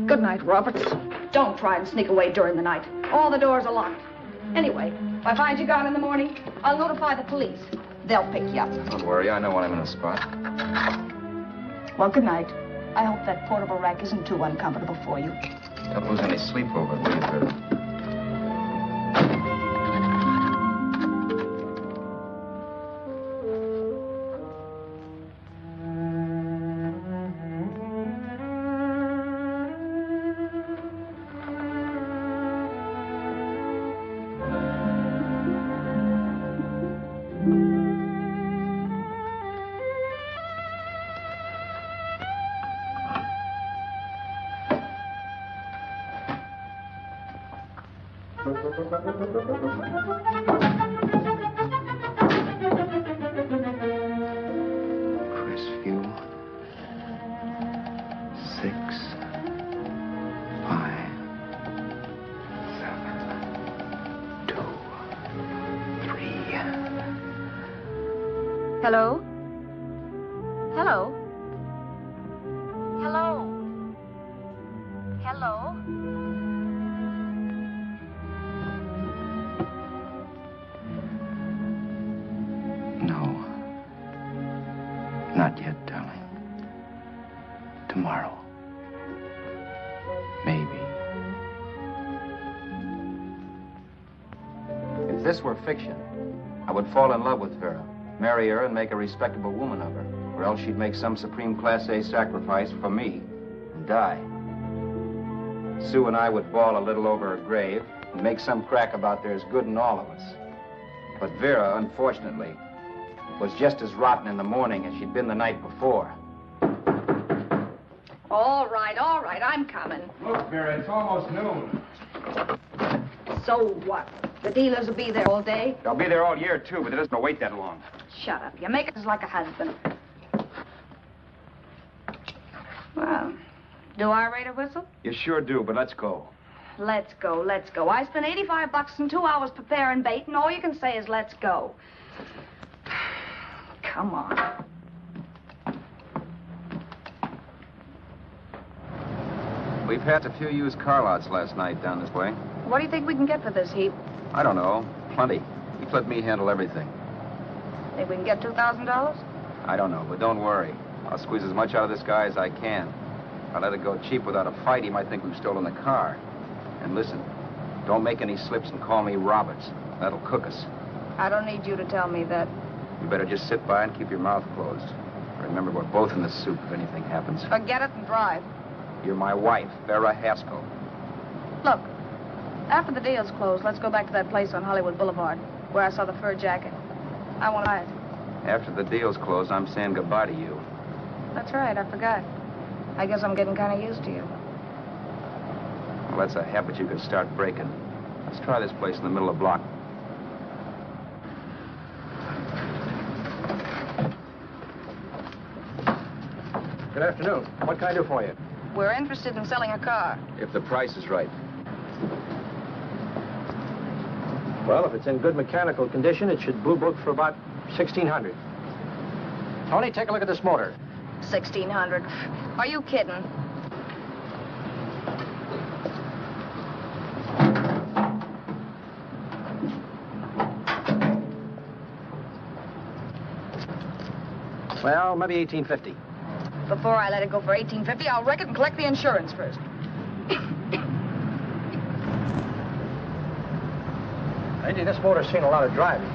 Good night, Roberts. Don't try and sneak away during the night. All the doors are locked. Anyway, if I find you gone in the morning, I'll notify the police. They'll pick you up. Don't worry, I know when I'm in a spot. Well, good night. I hope that portable rack isn't too uncomfortable for you. Don't lose any sleep over it, will you, Vera? Hello? Hello? Hello? Hello? No. Not yet, darling. Tomorrow. Maybe. If this were fiction, I would fall in love with Vera, marry her, and make a respectable woman of her. Or else she'd make some supreme Class A sacrifice for me and die. Sue and I would bawl a little over her grave and make some crack about there's good in all of us. But Vera, unfortunately, was just as rotten in the morning as she'd been the night before. All right, I'm coming. Look, Vera, it's almost noon. So what? The dealers will be there all day? They'll be there all year, too, but it doesn't wait that long. Shut up. You make it like a husband. Well, do I rate a whistle? You sure do, but let's go. Let's go, let's go. I spent $85 and 2 hours preparing bait, and all you can say is let's go. Come on. We passed a few used car lots last night down this way. What do you think we can get for this heap? I don't know. Plenty. He'd let me handle everything. Think we can get $2,000? I don't know, but don't worry. I'll squeeze as much out of this guy as I can. If I let it go cheap without a fight, he might think we've stolen the car. And listen, don't make any slips and call me Roberts. That'll cook us. I don't need you to tell me that. You better just sit by and keep your mouth closed. Remember, we're both in the soup if anything happens. Forget it and drive. You're my wife, Vera Haskell. Look, after the deal's closed, let's go back to that place on Hollywood Boulevard where I saw the fur jacket. I want to buy it. After the deal's closed, I'm saying goodbye to you. That's right, I forgot. I guess I'm getting kind of used to you. Well, that's a habit you could start breaking. Let's try this place in the middle of the block. Good afternoon. What can I do for you? We're interested in selling a car. If the price is right. Well, if it's in good mechanical condition, it should blue book for about $1,600. Tony, take a look at this motor. $1,600. Are you kidding? Well, maybe 1850. Before I let it go for 1850, I'll wreck it and collect the insurance first. Lady, this motor's seen a lot of driving.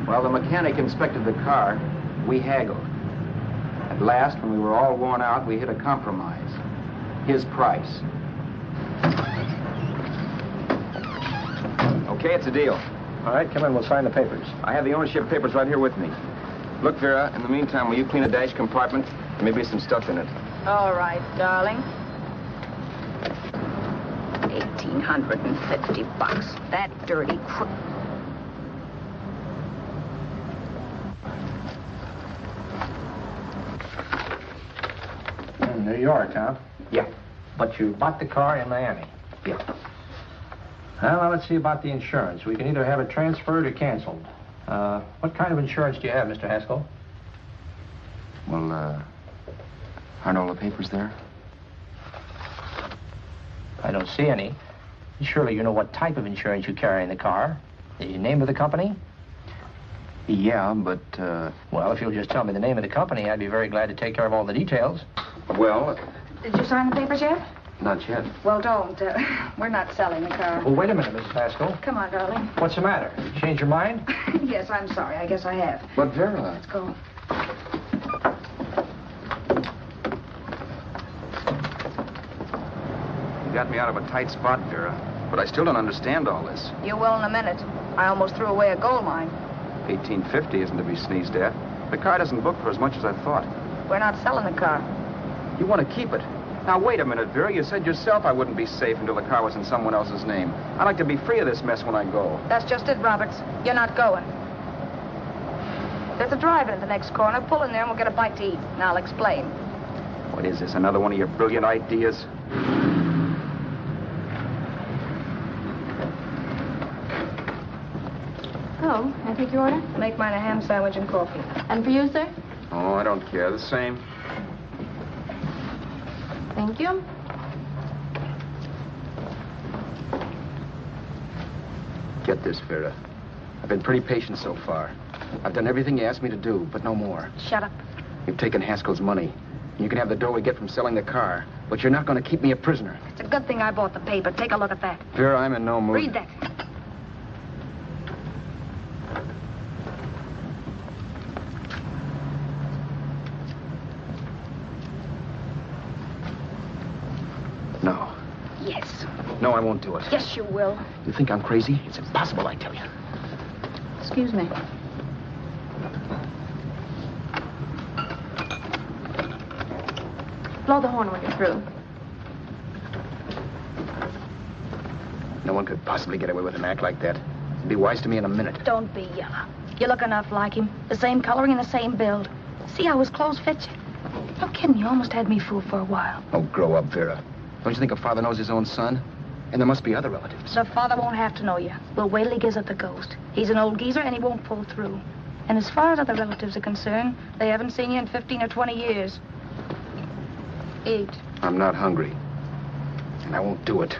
While the mechanic inspected the car, we haggled. At last, when we were all worn out, we hit a compromise. His price. Okay, it's a deal. All right, come in, we'll sign the papers. I have the ownership papers right here with me. Look, Vera, in the meantime, will you clean a dash compartment? There may be some stuff in it. All right, darling. $1,850. That dirty crook. In New York, huh? Yeah. But you bought the car in Miami? Yeah. Well, now let's see about the insurance. We can either have it transferred or canceled. What kind of insurance do you have, Mr. Haskell? Well, aren't all the papers there? I don't see any. Surely you know what type of insurance you carry in the car. The name of the company? Yeah, but, Well, if you'll just tell me the name of the company, I'd be very glad to take care of all the details. well, Did you sign the papers yet? not yet. Well, don't. We're not selling the car. Well, wait a minute, Mrs. Haskell. Come on, darling. What's the matter? Change your mind? Yes, I'm sorry. I guess I have. But, Vera... Let's go. You got me out of a tight spot, Vera. But I still don't understand all this. You will in a minute. I almost threw away a gold mine. 1850 isn't to be sneezed at. The car doesn't book for as much as I thought. We're not selling the car. You want to keep it. Now, wait a minute, Vera. You said yourself I wouldn't be safe until the car was in someone else's name. I'd like to be free of this mess when I go. That's just it, Roberts. You're not going. There's a drive-in at the next corner. Pull in there and we'll get a bite to eat. And I'll explain. What is this, another one of your brilliant ideas? Oh, can I take your order? Make mine a ham sandwich and coffee. And for you, sir? Oh, I don't care. The same. Thank you. Get this, Vera. I've been pretty patient so far. I've done everything you asked me to do, but no more. Shut up. You've taken Haskell's money. You can have the dough we get from selling the car, but you're not going to keep me a prisoner. It's a good thing I bought the paper. Take a look at that. Vera, I'm in no mood. Read that. No. Yes. No, I won't do it. Yes, you will. You think I'm crazy? It's impossible, I tell you. Excuse me. Blow the horn when you're through. No one could possibly get away with an act like that. It'd be wise to me in a minute. Don't be yellow. You look enough like him. The same coloring and the same build. See how his clothes fit you? No kidding, you almost had me fooled for a while. Oh, grow up, Vera. Don't you think a father knows his own son? And there must be other relatives. The father won't have to know you. We'll wait till he gives up the ghost. He's an old geezer and he won't pull through. And as far as other relatives are concerned, they haven't seen you in 15 or 20 years. Eat. I'm not hungry. And I won't do it.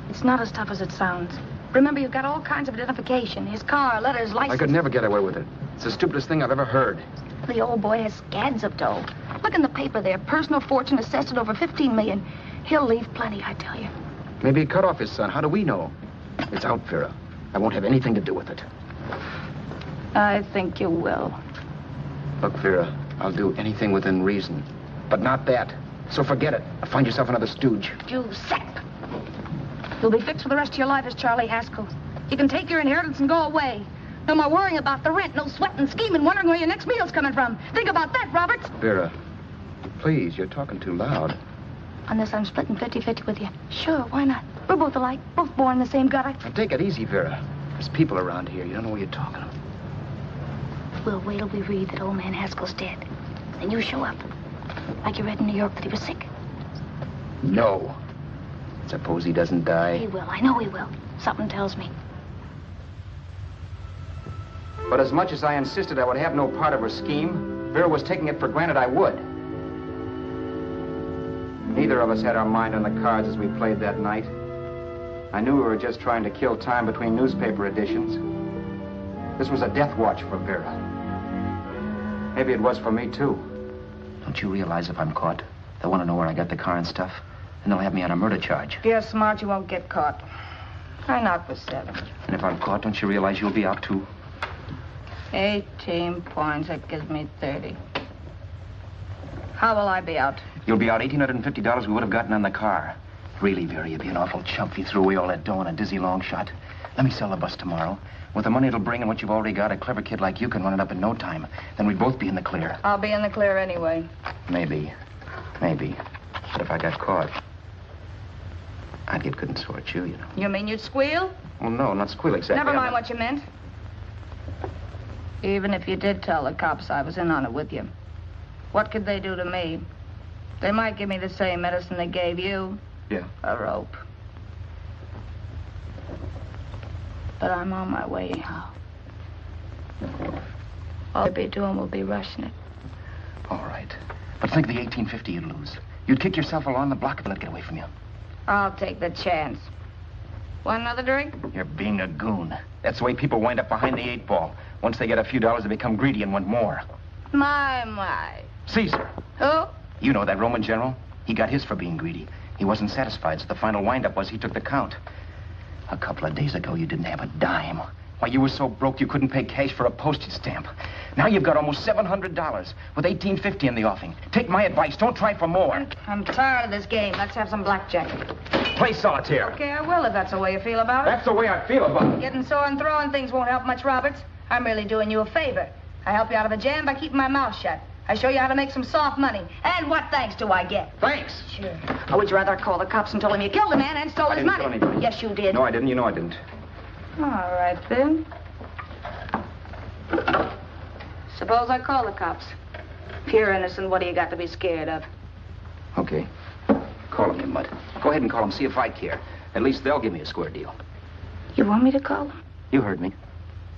It's not as tough as it sounds. Remember, you've got all kinds of identification. His car, letters, license. I could never get away with it. It's the stupidest thing I've ever heard. The old boy has scads of dough. Look in the paper there. Personal fortune assessed at over 15 million. He'll leave plenty, I tell you. Maybe he cut off his son. How do we know? It's out, Vera. I won't have anything to do with it. I think you will. Look, Vera, I'll do anything within reason. But not that. So forget it. Or find yourself another stooge. You sap. You'll be fixed for the rest of your life as Charlie Haskell. You can take your inheritance and go away. No more worrying about the rent, no sweating, scheming, wondering where your next meal's coming from. Think about that, Roberts. Vera, please, you're talking too loud. On this, I'm splitting 50-50 with you. Sure, why not? We're both alike, both born in the same gutter. Now, take it easy, Vera. There's people around here. You don't know what you're talking about. We'll wait till we read that old man Haskell's dead. Then you show up. Like you read in New York that he was sick. No. Suppose he doesn't die. He will. I know he will. Something tells me. But as much as I insisted I would have no part of her scheme, Vera was taking it for granted I would. Neither of us had our mind on the cards as we played that night. I knew we were just trying to kill time between newspaper editions. This was a death watch for Vera. Maybe it was for me, too. Don't you realize if I'm caught, they'll want to know where I got the car and stuff, and they'll have me on a murder charge. If you're smart, you won't get caught. I knock for 7. And if I'm caught, don't you realize you'll be out, too? 18 points. That gives me 30. How will I be out? You'll be out $1,850 we would have gotten on the car. Really, Vera, you'd be an awful chump if you threw away all that dough on a dizzy long shot. Let me sell the bus tomorrow. With the money it'll bring and what you've already got, a clever kid like you can run it up in no time. Then we'd both be in the clear. I'll be in the clear anyway. Maybe. Maybe. But if I got caught, I'd get good and sore at you, you know. You mean you'd squeal? Well, no, not squeal exactly. Never mind what you meant. Even if you did tell the cops I was in on it with you, what could they do to me? They might give me the same medicine they gave you. Yeah. A rope. But I'm on my way out. All they'll be doing will be rushing it. All right. But think of the $1,850 you'd lose. You'd kick yourself along the block if they let it get away from you. I'll take the chance. Want another drink? You're being a goon. That's the way people wind up behind the 8 ball. Once they get a few dollars, they become greedy and want more. My. Caesar. Who? You know that Roman general? He got his for being greedy. He wasn't satisfied, so the final wind-up was he took the count. A couple of days ago, you didn't have a dime. Why, you were so broke you couldn't pay cash for a postage stamp. Now you've got almost $700 with $1,850 in the offing. Take my advice. Don't try for more. I'm tired of this game. Let's have some blackjack. Play solitaire. Okay, I will if that's the way you feel about it. That's the way I feel about it. Getting sore and throwing things won't help much, Roberts. I'm really doing you a favor. I help you out of a jam by keeping my mouth shut. I show you how to make some soft money. And what thanks do I get? Thanks. Sure. Or would you rather call the cops and told him you killed a man and stole his money? I didn't kill anybody. Yes, you did. No, I didn't. You know I didn't. All right, then. Suppose I call the cops. If you're innocent, what do you got to be scared of? Okay. Call them, you mutt. Go ahead and call them. See if I care. At least they'll give me a square deal. You want me to call them? You heard me.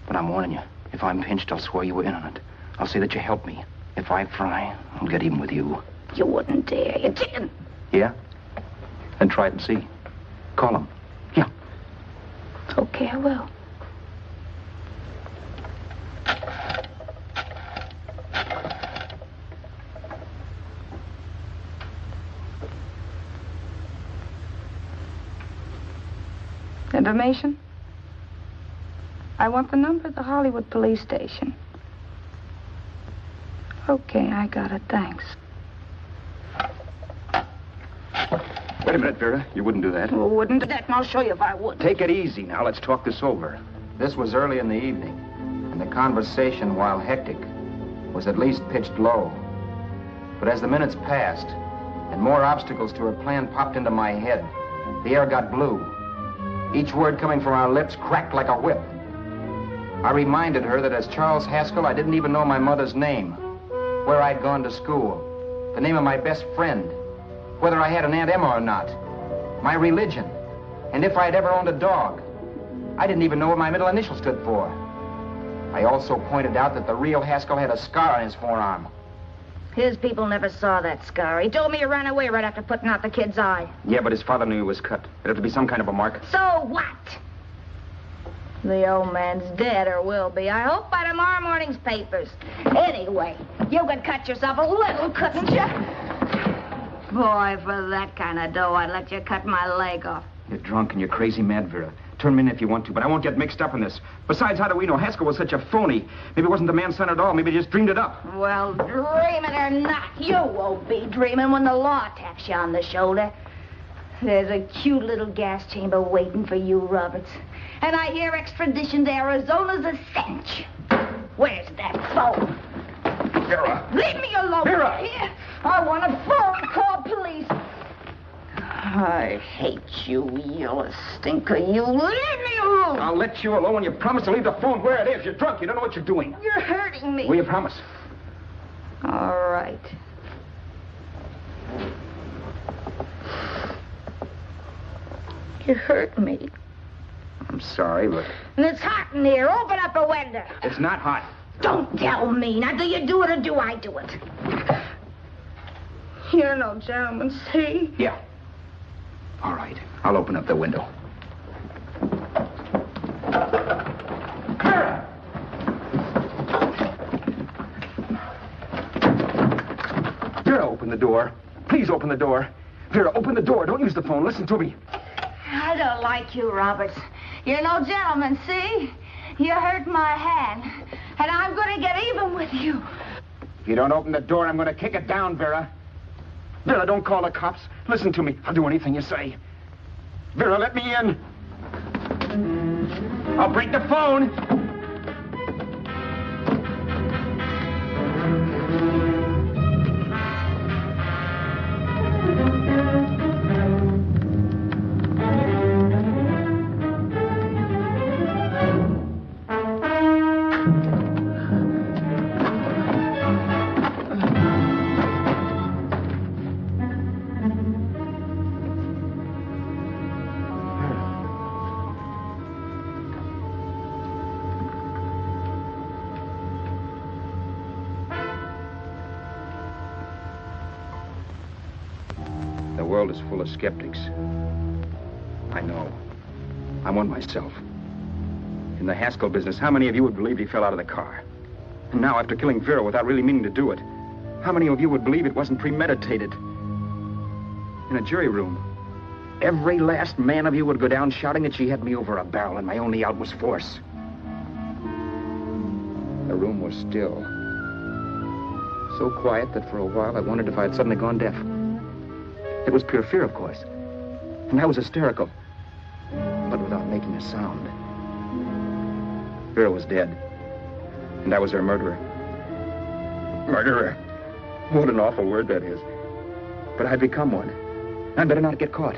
But I'm warning you. If I'm pinched, I'll swear you were in on it. I'll say that you helped me. If I fry, I'll get even with you. You wouldn't dare. You're chicken. Yeah? Then try it and see. Call them. Yeah. Okay, I will. Information? I want the number of the Hollywood police station. Okay, I got it. Thanks. Wait a minute, Vera. You wouldn't do that. Well, wouldn't do that, and I'll show you if I would. Take it easy now. Let's talk this over. This was early in the evening, and the conversation, while hectic, was at least pitched low. But as the minutes passed, and more obstacles to her plan popped into my head, the air got blue. Each word coming from our lips cracked like a whip. I reminded her that as Charles Haskell, I didn't even know my mother's name, where I'd gone to school, the name of my best friend, whether I had an Aunt Emma or not, my religion, and if I'd ever owned a dog. I didn't even know what my middle initial stood for. I also pointed out that the real Haskell had a scar on his forearm. His people never saw that scar. He told me he ran away right after putting out the kid's eye. Yeah, but his father knew he was cut. It'd have to be some kind of a mark. So what? The old man's dead, or will be. I hope by tomorrow morning's papers. Anyway, you could cut yourself a little, couldn't you? Boy, for that kind of dough, I'd let you cut my leg off. You're drunk and you're crazy mad, Vera. Turn me in if you want to, but I won't get mixed up in this. Besides, how do we know Haskell was such a phony? Maybe it wasn't the man's son at all. Maybe he just dreamed it up. Well, dreaming or not, you won't be dreaming when the law taps you on the shoulder. There's a cute little gas chamber waiting for you, Roberts. And I hear extradition to Arizona's a cinch. Where's that phone? Vera! Leave me alone. Vera! Here. I want a phone. Call police. I hate you yellow stinker. You leave me alone. I'll let you alone when you promise to leave the phone where it is. You're drunk. You don't know what you're doing. You're hurting me. Will you promise? All right. You hurt me. I'm sorry, but... And it's hot in here. Open up a window. It's not hot. Don't tell me. Now, do you do it or do I do it? You're no gentleman, see? Yeah. All right. I'll open up the window. open the door. Please open the door. Vera, open the door. Don't use the phone. Listen to me. I don't like you, Roberts. You're no gentleman, see? You hurt my hand, and I'm going to get even with you. If you don't open the door, I'm going to kick it down, Vera. Vera, don't call the cops. Listen to me. I'll do anything you say. Vera, let me in. I'll break the phone. The world is full of skeptics. I know. I'm one myself. In the Haskell business, how many of you would believe he fell out of the car? And now, after killing Vera without really meaning to do it, how many of you would believe it wasn't premeditated? In a jury room, every last man of you would go down shouting that she had me over a barrel and my only out was force. The room was still. So quiet that for a while I wondered if I had suddenly gone deaf. It was pure fear, of course. And I was hysterical. But without making a sound. Vera was dead. And I was her murderer. Murderer? What an awful word that is. But I'd become one. I'd better not get caught.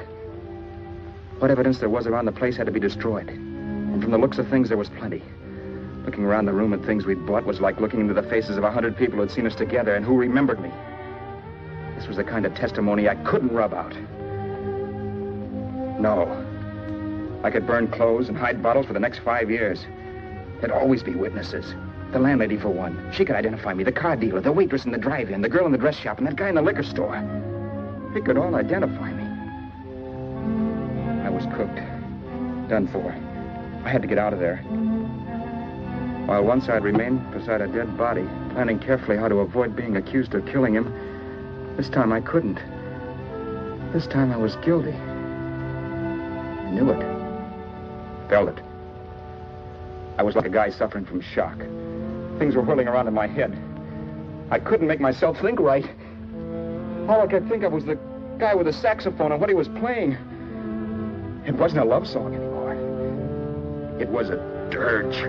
What evidence there was around the place had to be destroyed. And from the looks of things, there was plenty. Looking around the room at things we'd bought was like looking into the faces of 100 people who'd seen us together and who remembered me. This was the kind of testimony I couldn't rub out. No. I could burn clothes and hide bottles for the next 5 years. There'd always be witnesses. The landlady, for one. She could identify me. The car dealer, the waitress in the drive-in, the girl in the dress shop, and that guy in the liquor store. They could all identify me. I was cooked. Done for. I had to get out of there. While one side remained beside a dead body, planning carefully how to avoid being accused of killing him, this time I couldn't. This time I was guilty. I knew it. Felt it. I was like a guy suffering from shock. Things were whirling around in my head. I couldn't make myself think right. All I could think of was the guy with the saxophone and what he was playing. It wasn't a love song anymore. It was a dirge.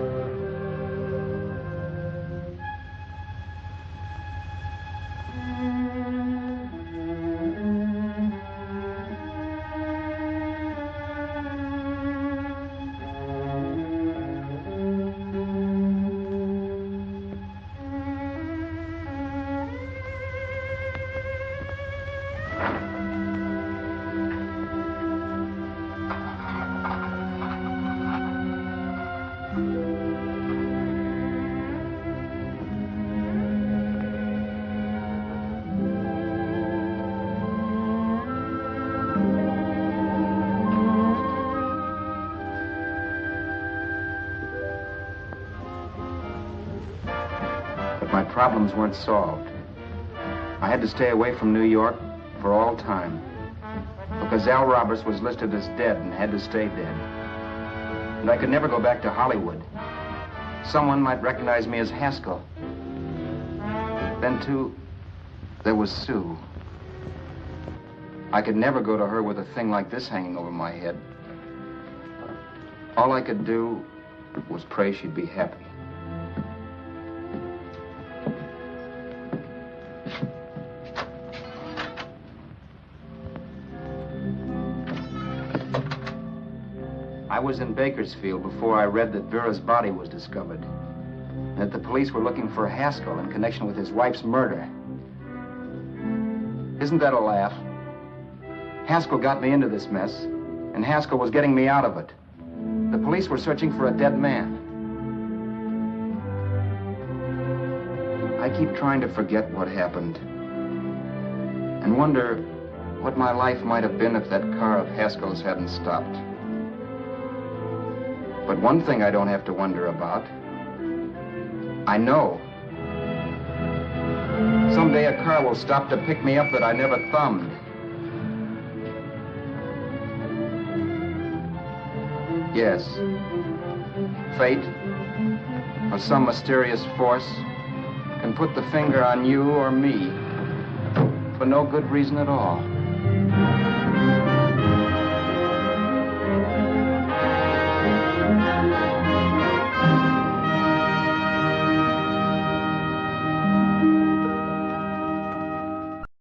Problems weren't solved. I had to stay away from New York for all time because Al Roberts was listed as dead and had to stay dead. And I could never go back to Hollywood. Someone might recognize me as Haskell. Then, too, there was Sue. I could never go to her with a thing like this hanging over my head. All I could do was pray she'd be happy. I was in Bakersfield before I read that Vera's body was discovered, and that the police were looking for Haskell in connection with his wife's murder. Isn't that a laugh? Haskell got me into this mess, and Haskell was getting me out of it. The police were searching for a dead man. I keep trying to forget what happened, and wonder what my life might have been if that car of Haskell's hadn't stopped. But one thing I don't have to wonder about. I know. Someday a car will stop to pick me up that I never thumbed. Yes. Fate, or some mysterious force, can put the finger on you or me for no good reason at all.